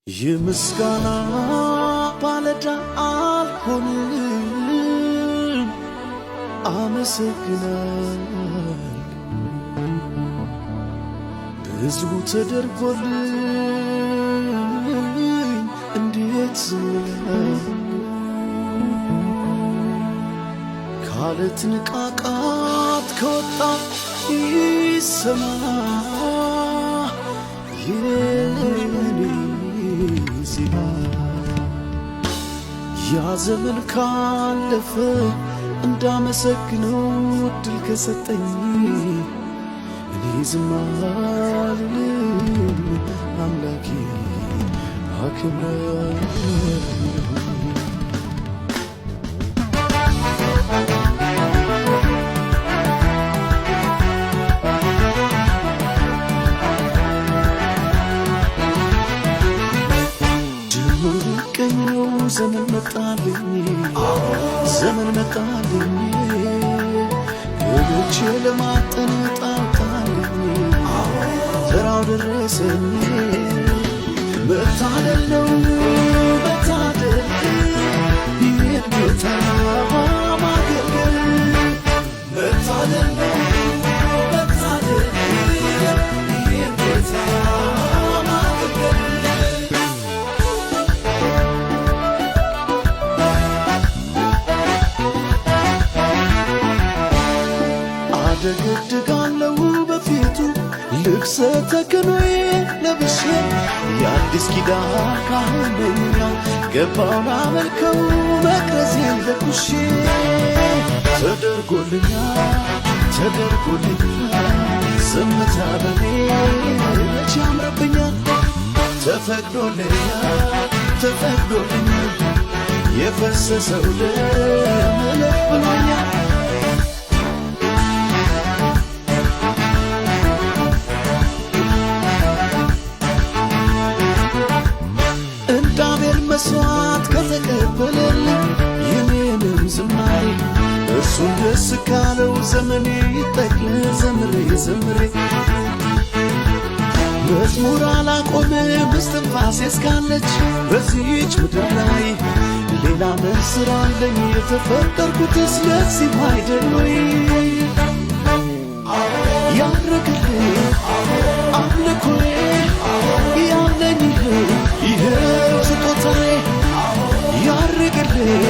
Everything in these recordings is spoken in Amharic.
የምስጋና ባለዳ አልሆንም አመሰግናለሁ ብዙ ተደርጎልኝ እንዴት ካለት ንቃቃት ከወጣ ይሰማ ያ ዘመን ካለፈ እንዳመሰግነው እድል ከሰጠኝ እኔ ዝም አልልም አምላኬ አክብረው ዘመን መጣልኝ ወዶቼ ለማጠን ጣጣልኝ ተራው ደረሰኝ መታደል ነው መታደል ይሄን ጌታ ማገልገል መታደል ነው መታደል ይሄን ጌታ ደግድጋለው በፊቱ ልብሰ ተክኖዬ ለብሼ የአዲስ ኪዳን ካህን ነኝ ገባው ላመልከው መቅረዜን ለኩሼ ተደርጎልኛል ዝምታ በኔ መቼ ያምርብኛል ተፈቅዶልኛል የፈሰሰው ደም እልፍ ብሎኛል መስዋዕት ከተቀበለልኝ የኔንም ዝማሬ እርሱን ደስ ካለው ዘመኔ ይጠቅል ዘምሬ መዝሙር አላቆምም እስትንፋሴ እስካለች በዚህች ምድር ላይ ሌላ ምን ሥራ አለኝ የተፈጠርኩትስ ለዚህ አይደል ወይ ያረግልኝ አምልኮዬ ያለኝ ይኸው ስጦታዬ ያረግልኝ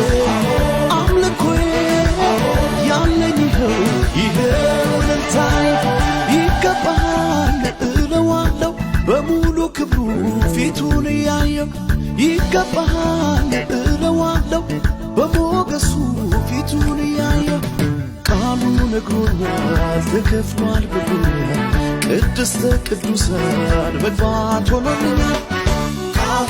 አምልኮዬ ያለኝ ይኸው እልልታዬ ይገባሃል እለዋለሁ በሙሉ ክብሩ ፊቱን እያየሁ ይገባሃል እለዋለሁ በሞገሱ ፊቱን እያየሁ ቃሉ ነግሮኛል ተከፍሏል ብሎኛል ቅድስተ ቅዱሳን መግባት ሆኖልኛል ቃሉ